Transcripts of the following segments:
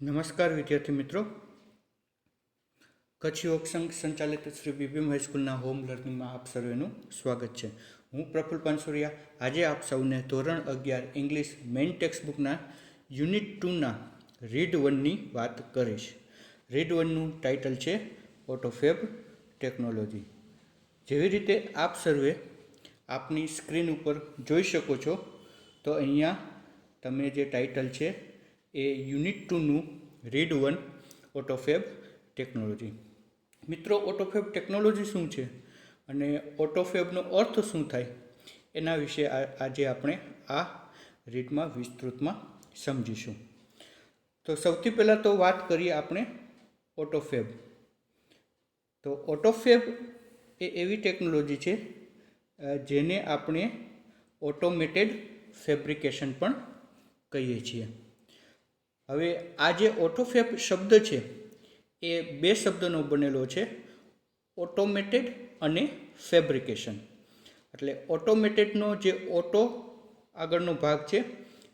નમસ્કાર વિદ્યાર્થી મિત્રો, કચ્છ યોગ સંઘ સંચાલિત શ્રી બીબીએમ હાઈસ્કૂલના હોમ લર્નિંગમાં આપ સર્વેનું સ્વાગત છે. હું પ્રફુલ પાનસુરિયા આજે આપ સૌને ધોરણ 11 ઇંગ્લિશ મેઇન ટેક્સ્ટબુકના યુનિટ 2ના રીડ 1ની વાત કરીશ. રીડ 1નું ટાઇટલ છે ઓટોફેબ ટેકનોલોજી. જેવી રીતે આપ સર્વે આપની સ્ક્રીન ઉપર જોઈ શકો છો તો અહીંયા તમે જે ટાઇટલ છે એ યુનિટ 2નું રીડ 1 ઓટોફેબ ટેકનોલોજી. મિત્રો, ઓટોફેબ ટેકનોલોજી શું છે અને ઓટોફેબનો અર્થ શું થાય એના વિશે આજે આપણે આ રીડમાં વિસ્તૃતમાં સમજીશું. તો સૌથી પહેલાં તો વાત કરીએ આપણે ઓટોફેબ. તો ઓટોફેબ એ એવી ટેકનોલોજી છે જેને આપણે ઓટોમેટેડ ફેબ્રિકેશન પણ કહીએ છીએ. હવે આ જે ઓટોફેબ શબ્દ છે એ બે શબ્દનો બનેલો છે, ઓટોમેટેડ અને ફેબ્રિકેશન. એટલે ઓટોમેટેડનો જે ઓટો આગળનો ભાગ છે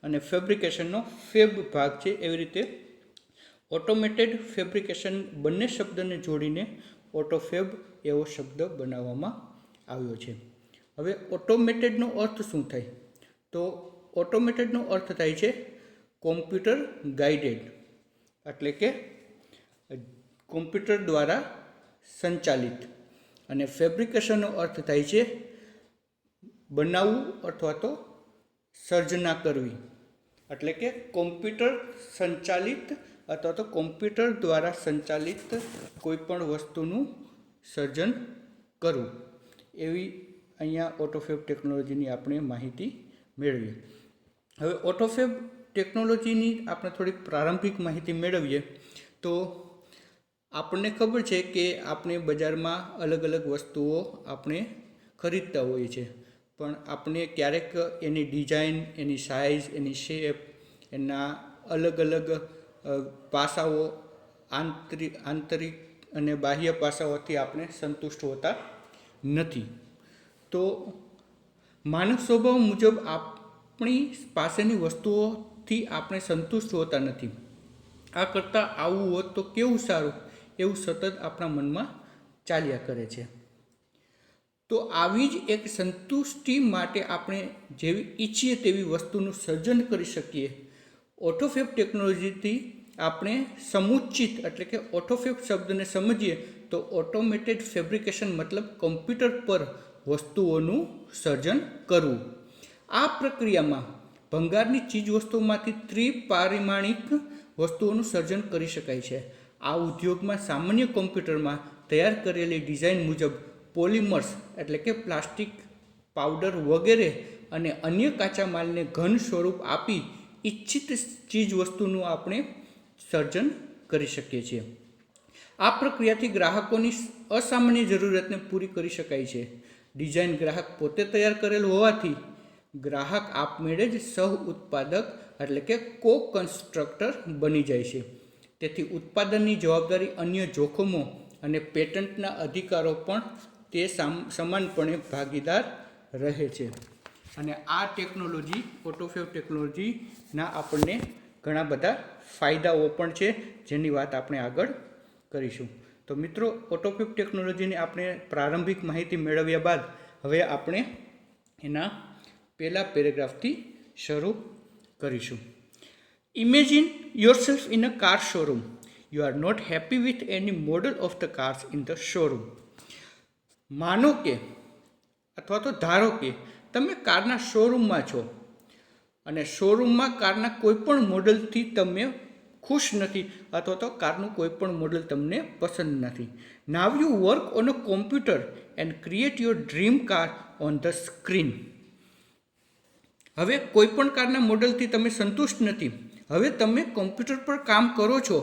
અને ફેબ્રિકેશનનો ફેબ ભાગ છે, એવી રીતે ઓટોમેટેડ ફેબ્રિકેશન બંને શબ્દને જોડીને ઓટોફેબ એવો શબ્દ બનાવવામાં આવ્યો છે. હવે ઓટોમેટેડનો અર્થ શું થાય? તો ઓટોમેટેડનો અર્થ થાય છે કોમ્પ્યુટર ગાઈડેડ, એટલે કે કોમ્પ્યુટર દ્વારા સંચાલિત. અને ફેબ્રિકેશનનો અર્થ થાય છે બનાવવું અથવા તો સર્જના કરવી, એટલે કે કોમ્પ્યુટર સંચાલિત અથવા તો કોમ્પ્યુટર દ્વારા સંચાલિત કોઈ પણ વસ્તુનું સર્જન કરવું. એવી અહીંયા ઓટોફેબ ટેકનોલોજીની આપણે માહિતી મેળવીએ. હવે ઓટોફેબ ટેકનોલોજીની આપણે થોડીક પ્રારંભિક માહિતી મેળવીએ તો આપણને ખબર છે કે આપણે બજારમાં અલગ અલગ વસ્તુઓ આપણે ખરીદતા હોઈએ છીએ, પણ આપણે ક્યારેક એની ડિઝાઇન, એની સાઇઝ, એની શેપ, એના અલગ અલગ પાસાઓ, આંતરિક અને બાહ્ય પાસાઓથી આપણે સંતુષ્ટ હોતા નથી. તો માનવ સ્વભાવ મુજબ આપણી પાસેની વસ્તુઓથી આપણે સંતુષ્ટ હોતા નથી. આ કરતાં આવું હોત તો કેવું સારું, એવું સતત આપણા મનમાં ચાલ્યા કરે છે. તો આવી જ એક સંતુષ્ટિ માટે આપણે જેવી ઈચ્છીએ તેવી વસ્તુનું સર્જન કરી શકીએ. ઓટોફેબ ટેકનોલોજીથી આપણે સમુચિત એટલે કે ઓટોફેબ શબ્દને સમજીએ તો ઓટોમેટેડ ફેબ્રિકેશન મતલબ કમ્પ્યુટર પર વસ્તુઓનું સર્જન કરવું. આ પ્રક્રિયામાં ભંગારની ચીજવસ્તુઓમાંથી ત્રિપારિમાણિક વસ્તુઓનું સર્જન કરી શકાય છે. આ ઉદ્યોગમાં સામાન્ય કોમ્પ્યુટરમાં તૈયાર કરેલી ડિઝાઇન મુજબ પોલિમર્સ એટલે કે પ્લાસ્ટિક, પાવડર વગેરે અને અન્ય કાચા માલને ઘન સ્વરૂપ આપી ઇચ્છિત ચીજવસ્તુનું આપણે સર્જન કરી શકીએ છીએ. આ પ્રક્રિયાથી ગ્રાહકોની અસામાન્ય જરૂરિયાતને પૂરી કરી શકાય છે. ડિઝાઇન ગ્રાહક પોતે તૈયાર કરેલ હોવાથી ગ્રાહક આપમેળે જ સહ ઉત્પાદક એટલે કે કો કન્સ્ટ્રક્ટર બની જાય છે. તેથી ઉત્પાદનની જવાબદારી, અન્ય જોખમો અને પેટન્ટના અધિકારો પણ તે સમાનપણે ભાગીદાર રહે છે. અને આ ટેકનોલોજી, ઓટોફેબ ટેકનોલોજીના આપણને ઘણા બધા ફાયદાઓ પણ છે, જેની વાત આપણે આગળ કરીશું. તો મિત્રો, ઓટોફેબ ટેકનોલોજીની આપણે પ્રારંભિક માહિતી મેળવ્યા બાદ હવે આપણે એના પહેલા પેરેગ્રાફથી શરૂ કરીશું. Imagine yourself in a car showroom. You are not happy with any model of the cars in the showroom. માનો કે અથવા તો ધારો કે તમે કારના શોરૂમમાં છો અને શોરૂમમાં કારના કોઈ પણ મોડલથી તમે ખુશ નથી અથવા તો કારનું કોઈ પણ મોડલ તમને પસંદ નથી. Now you work on a computer and create your dream car on the screen. હવે કોઈ પણ કારના મોડલથી તમે સંતુષ્ટ નથી. હવે તમે કોમ્પ્યુટર પર કામ કરો છો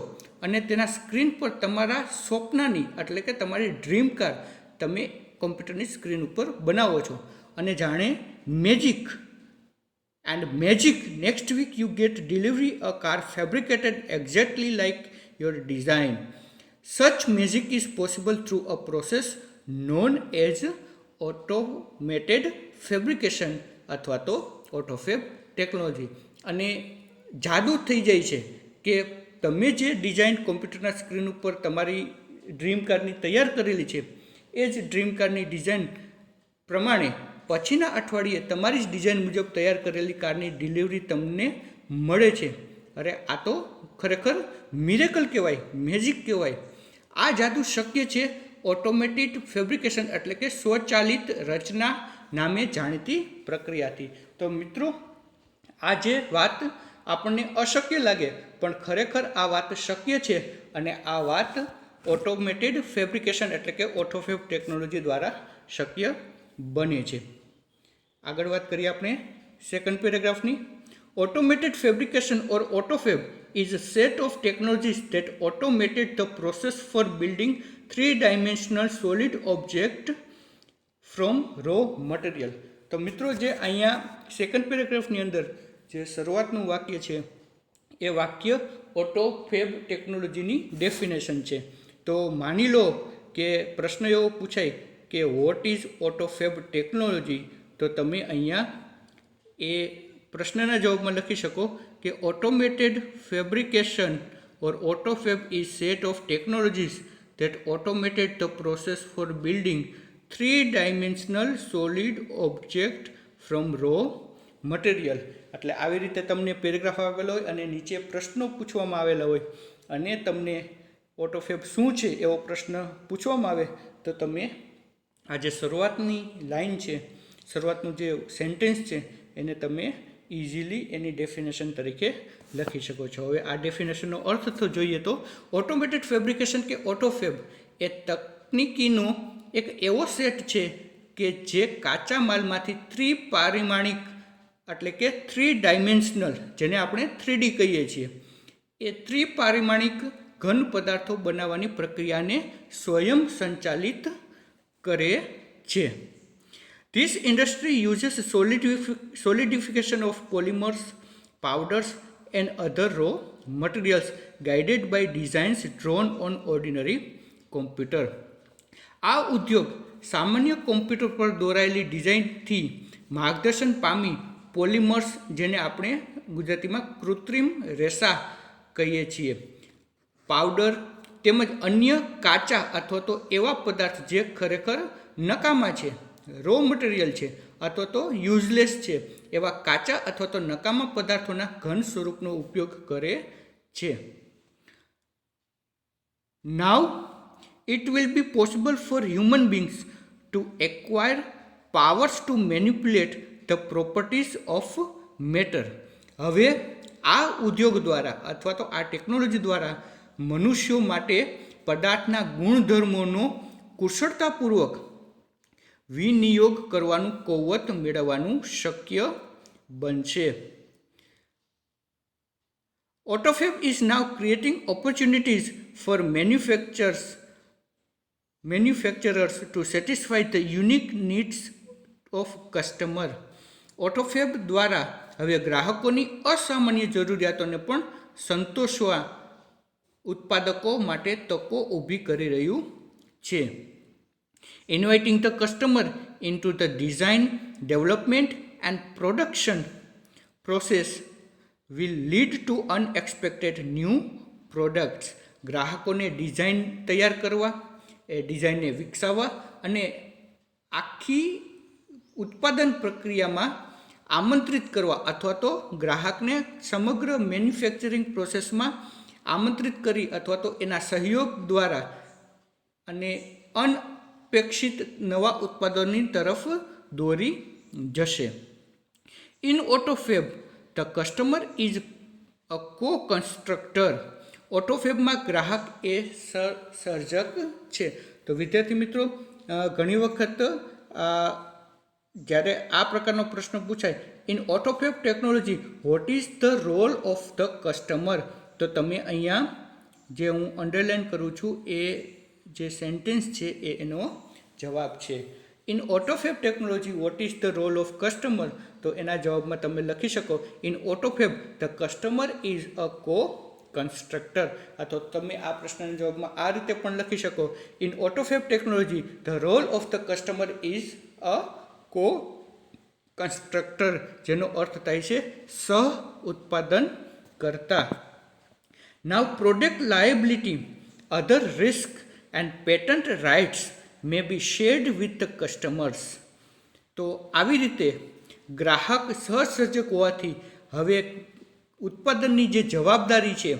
અને તેના સ્ક્રીન પર તમારા સ્વપ્નની એટલે કે તમારી ડ્રીમ કાર તમે કોમ્પ્યુટરની સ્ક્રીન ઉપર બનાવો છો. અને જાણે magic next week you get delivery a car fabricated exactly like your design. Such magic is possible through a process known as automated fabrication અથવા તો ઓટોફેબ ટેકનોલોજી. અને જાદુ થઈ જાય છે કે તમે જે ડિઝાઇન કોમ્પ્યુટરના સ્ક્રીન ઉપર તમારી ડ્રીમ કારની તૈયાર કરેલી છે એ જ ડ્રીમ કારની ડિઝાઇન પ્રમાણે પછીના અઠવાડિયે તમારી જ ડિઝાઇન મુજબ તૈયાર કરેલી કારની ડિલિવરી તમને મળે છે. અરે આ તો ખરેખર મિરેકલ કહેવાય, મેજિક કહેવાય. આ જાદુ શક્ય છે ઓટોમેટેડ ફેબ્રિકેશન એટલે કે સ્વચાલિત રચના નામે જાણીતી પ્રક્રિયાથી. તો મિત્રો, આ જે વાત આપણને અશક્ય લાગે પણ ખરેખર આ વાત શક્ય છે, અને આ વાત ઓટોમેટેડ ફેબ્રિકેશન એટલે કે ઓટોફેબ ટેકનોલોજી દ્વારા શક્ય બને છે. આગળ વાત કરીએ આપણે સેકન્ડ પેરેગ્રાફની. Automated fabrication or autofab is a set of technologies that automated the process for building three-dimensional solid object from raw material. તો મિત્રો, જે અહીંયા સેકન્ડ પેરેગ્રાફની અંદર જે શરૂઆતનું વાક્ય છે એ વાક્ય ઓટોફેબ ટેકનોલોજીની ડેફિનેશન છે. તો માની લો કે પ્રશ્ન એવો પૂછાય કે વોટ ઇઝ ઓટોફેબ ટેકનોલોજી, તો તમે અહીંયા એ પ્રશ્નના જવાબમાં લખી શકો કે automated fabrication or autofab is set of technologies that automated the process for building three-dimensional solid object from raw material. એટલે આવી રીતે તમને પેરેગ્રાફ આવેલો હોય અને નીચે પ્રશ્નો પૂછવામાં આવેલા હોય અને તમને ઓટોફેબ શું છે એવો પ્રશ્ન પૂછવામાં આવે તો તમે આ જે શરૂઆતની લાઈન છે, શરૂઆતનું જે સેન્ટેન્સ છે એને તમે ઇઝીલી એની ડેફિનેશન તરીકે લખી શકો છો. હવે આ ડેફિનેશનનો અર્થ તો જોઈએ તો ઓટોમેટેડ ફેબ્રિકેશન કે ઓટોફેબ એ તકનિકીનો એક એવો સેટ છે કે જે કાચા માલમાંથી ત્રિપારિમાણિક એટલે કે 3 ડાયમેન્શનલ, જેને આપણે 3D કહીએ છીએ, એ ત્રિપારિમાણિક ઘન પદાર્થો બનાવવાની પ્રક્રિયાને સ્વયં સંચાલિત કરે છે. This industry uses solidification of polymers, powders and other raw materials guided by designs drawn on ordinary computer. આ ઉદ્યોગ સામાન્ય કોમ્પ્યુટર પર દોરાયેલી ડિઝાઇનથી માર્ગદર્શન પામી પોલિમર્સ, જેને આપણે ગુજરાતીમાં કૃત્રિમ રેસા કહીએ છીએ, પાવડર તેમજ અન્ય કાચા અથવા તો એવા પદાર્થ જે ખરેખર નકામા છે, રો મટીરિયલ છે અથવા તો યુઝલેસ છે, એવા કાચા અથવા તો નકામા પદાર્થોના ઘન સ્વરૂપનો ઉપયોગ કરે છે. Now it will be possible for human beings to acquire powers to manipulate the properties of matter. હવે આ ઉદ્યોગ દ્વારા અથવા તો આ ટેકનોલોજી દ્વારા મનુષ્યો માટે પદાર્થના ગુણધર્મોનો કુશળતાપૂર્વક વિનિયોગ કરવાનું કૌવત મેળવવાનું શક્ય બનશે. Autofab is now creating opportunities for manufacturers to satisfy the unique needs of customer. ઓટોફેબ દ્વારા હવે ગ્રાહકોની અસામાન્ય જરૂરિયાતોને પણ સંતોષવા ઉત્પાદકો માટે તકો ઊભી કરી રહ્યું છે. Inviting the customer into the design, development and production process will lead to unexpected new products. ગ્રાહકોને ડિઝાઇન તૈયાર કરવા, એ ડિઝાઇનને વિકસાવવા અને આખી ઉત્પાદન પ્રક્રિયામાં આમંત્રિત કરવા અથવા તો ગ્રાહકને સમગ્ર મેન્યુફેક્ચરિંગ પ્રોસેસમાં આમંત્રિત કરી અથવા તો એના સહયોગ દ્વારા અને અનપેક્ષિત નવા ઉત્પાદનની તરફ દોરી જશે. In autofab the customer is a co-constructor. ઓટોફેબમાં ગ્રાહક એ સર્જક છે. તો વિદ્યાર્થી મિત્રો, ઘણી વખત જ્યારે આ પ્રકારનો પ્રશ્ન પૂછાય, in autofab technology what is the role of the customer, તો તમે અહીંયા જે હું અંડરલાઇન કરું છું એ જે સેન્ટેન્સ છે એ એનો જવાબ છે. In autofab technology what is the role of customer, તો એના જવાબમાં તમે લખી શકો in autofab the customer is a co constructor. અથવા તમે આ પ્રશ્નના જવાબમાં આ રીતે પણ લખી શકો in autofab technology the role of the customer is a co constructor, જેનો અર્થ થાય છે સહ ઉત્પાદન કરતા. Now, product liability, other risk, and patent rights may be shared with the customers. તો આવી રીતે ગ્રાહક સહસર્જક હોવાથી હવે ઉત્પાદનની જે જવાબદારી છે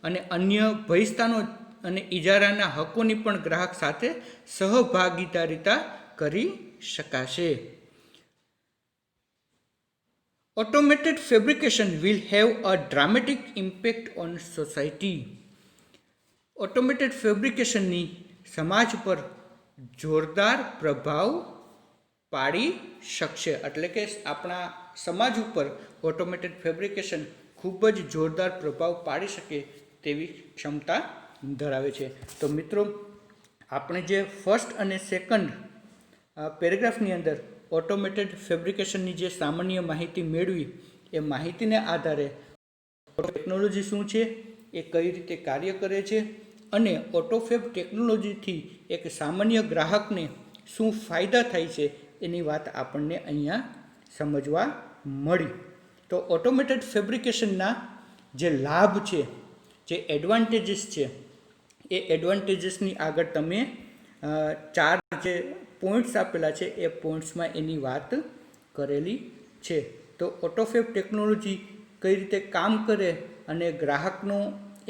અને અન્ય ભયસ્થાનો અને ઇજારાના હકોની પણ ગ્રાહક સાથે સહભાગીદારીતા કરી શકાશે. Automated fabrication will have a dramatic impact on society. Automated ફેબ્રિકેશનની સમાજ પર જોરદાર પ્રભાવ પાડી શકશે. એટલે કે આપણા સમાજ ઉપર ઓટોમેટેડ ફેબ્રિકેશન ખૂબ જ જોરદાર પ્રભાવ પાડી શકે તેવી ક્ષમતા ધરાવે છે. તો મિત્રો, આપણે જે ફર્સ્ટ અને સેકન્ડ પેરેગ્રાફની અંદર ઓટોમેટેડ ફેબ્રિકેશનની જે સામાન્ય માહિતી મેળવી, એ માહિતીને આધારે ટેકનોલોજી શું છે, એ કઈ રીતે કાર્ય કરે છે અને ઓટોફેબ ટેકનોલોજીથી એક સામાન્ય ગ્રાહકને શું ફાયદા થાય છે એની વાત આપણને અહીંયા સમજવા મળી. તો ઓટોમેટેડ ફેબ્રિકેશનના જે લાભ છે, જે એડવાન્ટેજીસ છે, એ એડવાન્ટેજીસની આગળ તમે 4 જે પોઈન્ટ્સ આપેલા છે એ પોઈન્ટ્સમાં એની વાત કરેલી છે. તો ઓટોફેબ ટેકનોલોજી કઈ રીતે કામ કરે અને ગ્રાહકનો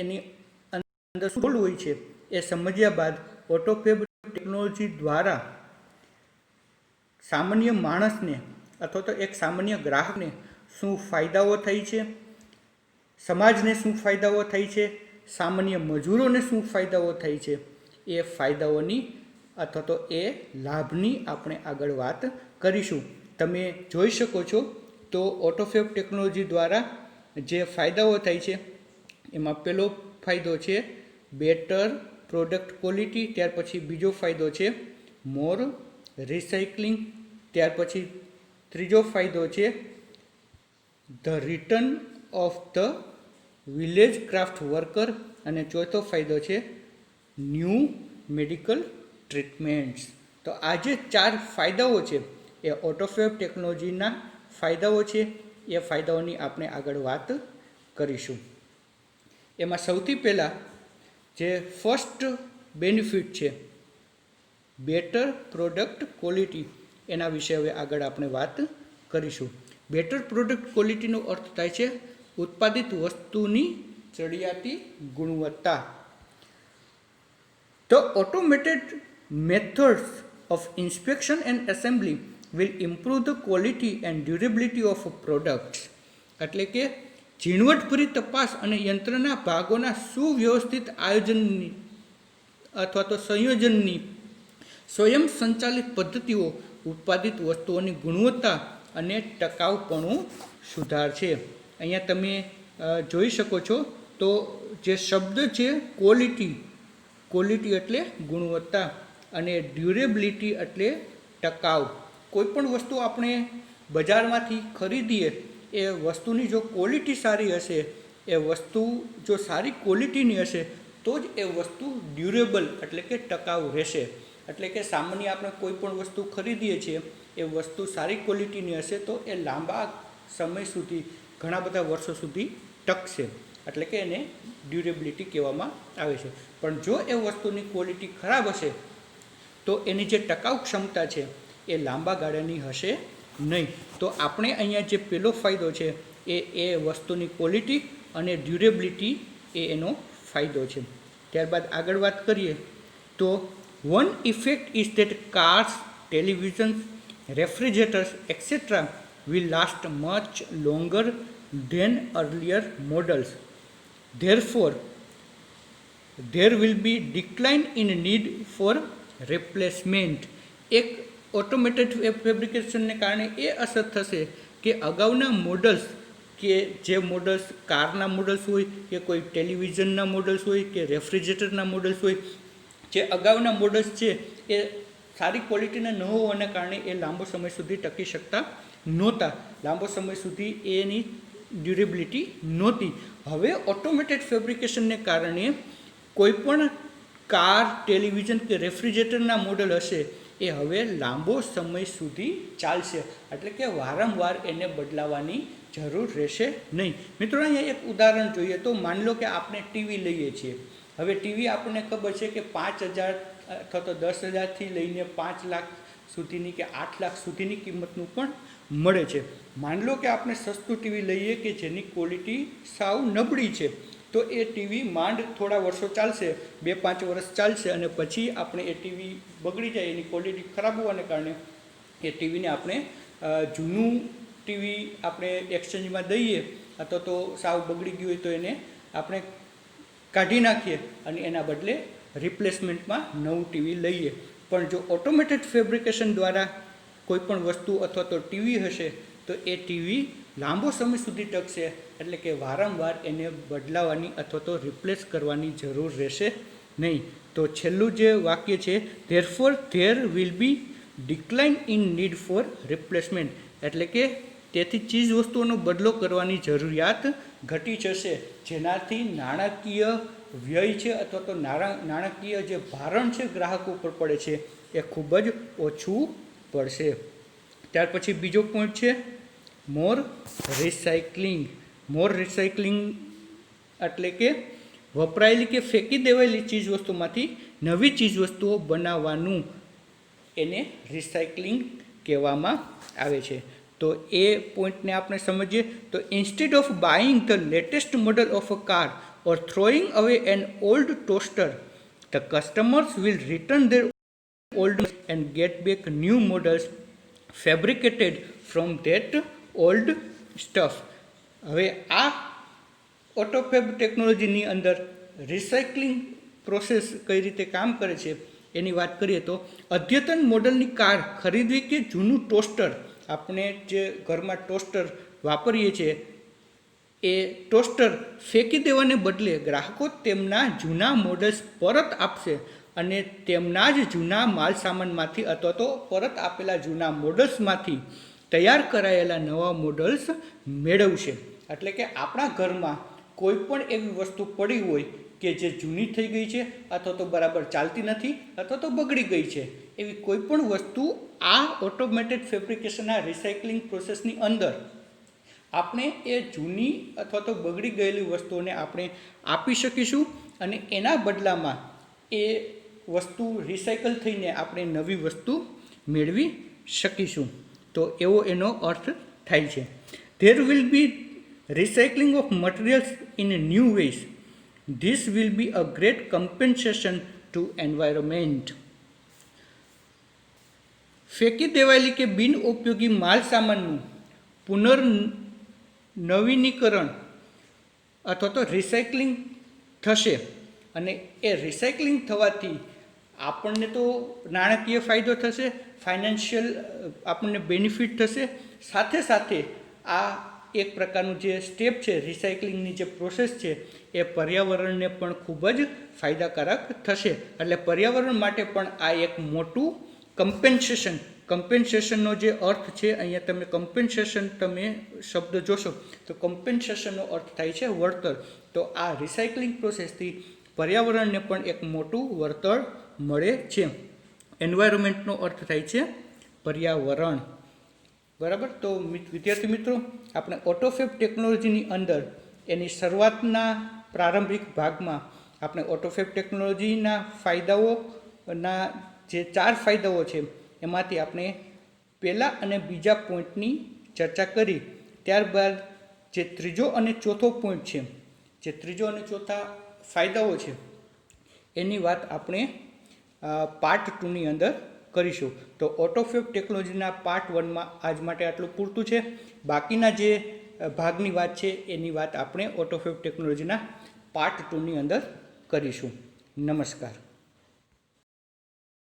એની અંદર શું રોલ હોય છે એ સમજ્યા બાદ ઓટોફેબ ટેકનોલોજી દ્વારા સામાન્ય માણસને અથવા તો એક સામાન્ય ગ્રાહકને શું ફાયદાઓ થાય છે, સમાજને શું ફાયદાઓ થાય છે, સામાન્ય મજૂરોને શું ફાયદાઓ થાય છે, એ ફાયદાઓની અથવા તો એ લાભની આપણે આગળ વાત કરીશું. તમે જોઈ શકો છો તો ઓટોફેબ ટેકનોલોજી દ્વારા જે ફાયદાઓ થાય છે એમાં પહેલો ફાયદો છે બેટર પ્રોડક્ટ ક્વોલિટી, ત્યાર પછી બીજો ફાયદો છે મોર રિસાયકલિંગ, ત્યાર પછી ત્રીજો ફાયદો છે the return of the village craft worker અને ચોથો ફાયદો છે ન્યૂ મેડિકલ ટ્રીટમેન્ટ્સ. તો આ જે 4 ફાયદાઓ છે એ ઓટોફેબ ટેકનોલોજીના ફાયદાઓ છે. એ ફાયદાઓની આપણે આગળ વાત કરીશું. એમાં સૌથી પહેલાં જે ફર્સ્ટ બેનિફિટ છે બેટર પ્રોડક્ટ ક્વોલિટી, એના વિશે હવે આગળ આપણે વાત કરીશું. બેટર પ્રોડક્ટ ક્વોલિટીનો અર્થ થાય છે ઉત્પાદિત વસ્તુની ચડિયાતી ગુણવત્તા. The automated methods of inspection and assembly will improve the quality and durability of products. એટલે કે ઝીણવટભરી તપાસ અને યંત્રના ભાગોના સુવ્યવસ્થિત આયોજનની અથવા તો સંયોજનની સ્વયં સંચાલિત પદ્ધતિઓ ઉત્પાદિત વસ્તુઓની ગુણવત્તા અને ટકાઉપણું સુધારશે. અહીંયા તમે જોઈ શકો છો તો જે શબ્દ છે ક્વોલિટી એટલે ગુણવત્તા અને ડ્યુરેબિલિટી એટલે ટકાઉ. કોઈપણ વસ્તુ આપણે બજારમાંથી ખરીદીએ, એ વસ્તુની જો ક્વોલિટી સારી હશે, એ વસ્તુ જો સારી ક્વોલિટીની હશે તો જ એ વસ્તુ ડ્યુરેબલ એટલે કે ટકાઉ રહેશે. એટલે કે સામાન્ય આપણે કોઈ પણ વસ્તુ ખરીદીએ છીએ, એ વસ્તુ સારી ક્વોલિટીની હશે તો એ લાંબા સમય સુધી, ઘણા બધા વર્ષો સુધી ટકશે. એટલે કે એને ડ્યુરેબિલિટી કહેવામાં આવે છે. પણ જો એ વસ્તુની ક્વોલિટી ખરાબ હશે તો એની જે ટકાઉ ક્ષમતા છે એ લાંબા ગાળાની હશે નહીં. તો આપણે અહીંયા જે પહેલો ફાયદો છે એ વસ્તુની ક્વોલિટી અને ડ્યુરેબિલિટી એ એનો ફાયદો છે. ત્યારબાદ આગળ વાત કરીએ તો one effect is that cars, televisions, refrigerators etcetera will last much longer than earlier models. Therefore, there will be decline in need for replacement. એક ઓટોમેટેડ ફેબ્રિકેશનને કારણે એ અસર થશે કે અગાઉના મોડલ્સ, કે જે મોડલ્સ કારના મોડલ્સ હોય કે કોઈ ટેલિવિઝનના મોડલ્સ હોય કે રેફ્રિજરેટરના મોડલ્સ હોય, જે અગાઉના મોડલ્સ છે એ સારી ક્વોલિટીના ન હોવાને કારણે એ લાંબો સમય સુધી ટકી શકતા નહોતા, લાંબો સમય સુધી એની ડ્યુરેબિલિટી નહોતી. હવે ઓટોમેટેડ ફેબ્રિકેશનને કારણે કોઈપણ કાર, ટેલિવિઝન કે રેફ્રિજરેટરના મોડલ હશે એ હવે લાંબો સમય સુધી ચાલશે. એટલે કે વારંવાર એને બદલાવાની જરૂર રહેશે નહીં. મિત્રો અહીંયા એક ઉદાહરણ જોઈએ તો માની લો કે આપણે ટીવી લઈએ છીએ. હવે ટીવી આપણને ખબર છે કે 5,000 અથવા તો 10,000થી લઈને 5 લાખ સુધીની કે 8 લાખ સુધીની કિંમતનું પણ મળે છે. માની લો કે આપણે સસ્તું ટીવી લઈએ કે જેની ક્વોલિટી સાવ નબળી છે, તો એ ટીવી માંડ થોડા વર્ષો ચાલશે, 2-5 વર્ષ ચાલશે, અને પછી આપણે એ ટીવી બગડી જાય, એની ક્વોલિટી ખરાબ હોવાને કારણે એ ટીવીને આપણે જૂનું ટીવી આપણે એક્સચેન્જમાં દઈએ, અથવા તો સાવ બગડી ગયું હોય તો એને આપણે કાઢી નાખીએ અને એના બદલે રિપ્લેસમેન્ટમાં નવું ટીવી લઈએ. પણ જો ઓટોમેટેડ ફેબ્રિકેશન દ્વારા કોઈ પણ વસ્તુ અથવા તો ટીવી હશે તો એ ટીવી લાંબો સમય સુધી ટકશે, એટલે કે વારંવાર એને બદલાવાની અથવા તો રિપ્લેસ કરવાની જરૂર રહેશે નહીં. તો છેલ્લું જે વાક્ય છે, therefore there will B decline in need four replacement, એટલે કે તેથી ચીજ વસ્તુઓનો બદલો કરવાની જરૂરિયાત ઘટી જશે, જેનાથી નાણાકીય વ્યય છે અથવા તો નાણાકીય જે ભારણ છે ગ્રાહકો ઉપર પડે છે એ ખૂબ જ ઓછું પડશે. ત્યાર પછી બીજો પોઈન્ટ છે મોર રિસાયકલિંગ. મોર રિસાયકલિંગ એટલે કે વપરાયેલી કે ફેંકી દેવાયેલી ચીજવસ્તુમાંથી નવી ચીજવસ્તુઓ બનાવવાનું એને રિસાયકલિંગ કહેવામાં આવે છે. તો એ પોઈન્ટને આપણે સમજીએ તો instead of buying the latest model of a car or throwing away an old toaster, the customers will return their old and get back new models fabricated from that old stuff. હવે આ ઓટોફેબ ટેકનોલોજીની અંદર recycling process કઈ રીતે કામ કરે છે એની વાત કરીએ તો અદ્યતન મોડલની કાર ખરીદવી કે જૂનું ટોસ્ટર, આપણે જે ઘરમાં ટોસ્ટર વાપરીએ છીએ એ ટોસ્ટર ફેંકી દેવાને બદલે ગ્રાહકો તેમના જૂના મોડલ્સ પરત આપશે અને તેમના જ જૂના માલ સામાનમાંથી અથવા તો પરત આપેલા જૂના મોડલ્સમાંથી તૈયાર કરાયેલા નવા મોડલ્સ મેળવશે. એટલે કે આપણા ઘરમાં કોઈ પણ એવી વસ્તુ પડી હોય કે જે જૂની થઈ ગઈ છે અથવા તો બરાબર ચાલતી નથી અથવા તો બગડી ગઈ છે, એવી કોઈ પણ વસ્તુ આ ઓટોમેટેડ ફેબ્રિકેશનના રિસાયકલિંગ પ્રોસેસની અંદર આપણે એ જૂની અથવા તો બગડી ગયેલી વસ્તુઓને આપણે આપી શકીશું અને એના બદલામાં એ વસ્તુ રિસાયકલ થઈને આપણે નવી વસ્તુ મેળવી શકીશું. તો એવો એનો અર્થ થાય છે. There will be recycling of materials in new ways. This will be a great compensation to environment. ફેંકી દેવાયેલી કે બિનઉપયોગી માલ સામાનનું નવીનીકરણ અથવા તો રિસાયકલિંગ થશે અને એ રિસાયકલિંગ થવાથી આપણને તો નાણાકીય ફાયદો થશે, ફાઇનાન્શિયલ આપણને બેનિફિટ થશે, સાથે સાથે આ એક પ્રકારનું જે સ્ટેપ છે રિસાયકલિંગની જે પ્રોસેસ છે એ પર્યાવરણને પણ ખૂબ જ ફાયદાકારક થશે. એટલે પર્યાવરણ માટે પણ આ એક મોટું કમ્પેન્સેશનનો જે અર્થ છે, અહીંયા તમે કમ્પેન્સેશન તમે શબ્દ જોશો તો કમ્પેન્સેશનનો અર્થ થાય છે વળતર. તો આ રિસાયકલિંગ પ્રોસેસથી પર્યાવરણને પણ એક મોટું વળતર મળે છે. એન્વાયરમેન્ટનો અર્થ થાય છે પર્યાવરણ, બરાબર. તો વિદ્યાર્થી મિત્રો, આપણે ઓટોફેબ ટેકનોલોજીની અંદર એની શરૂઆતના પ્રારંભિક ભાગમાં આપણે ઓટોફેબ ટેકનોલોજીના ફાયદાઓના જે 4 ફાયદાઓ છે એમાંથી આપણે પહેલા અને બીજા પોઈન્ટની ચર્ચા કરી. ત્યારબાદ જે ત્રીજો અને ચોથો પોઈન્ટ છે, જે ત્રીજો અને ચોથા ફાયદાઓ છે એની વાત આપણે પાર્ટ 2ની અંદર કરીશું. તો ઓટોફેબ ટેકનોલોજીના પાર્ટ 1માં આજ માટે આટલું પૂરતું છે. બાકીના જે ભાગની વાત છે એની વાત આપણે ઓટોફેબ ટેકનોલોજીના પાર્ટ 2ની અંદર કરીશું. નમસ્કાર.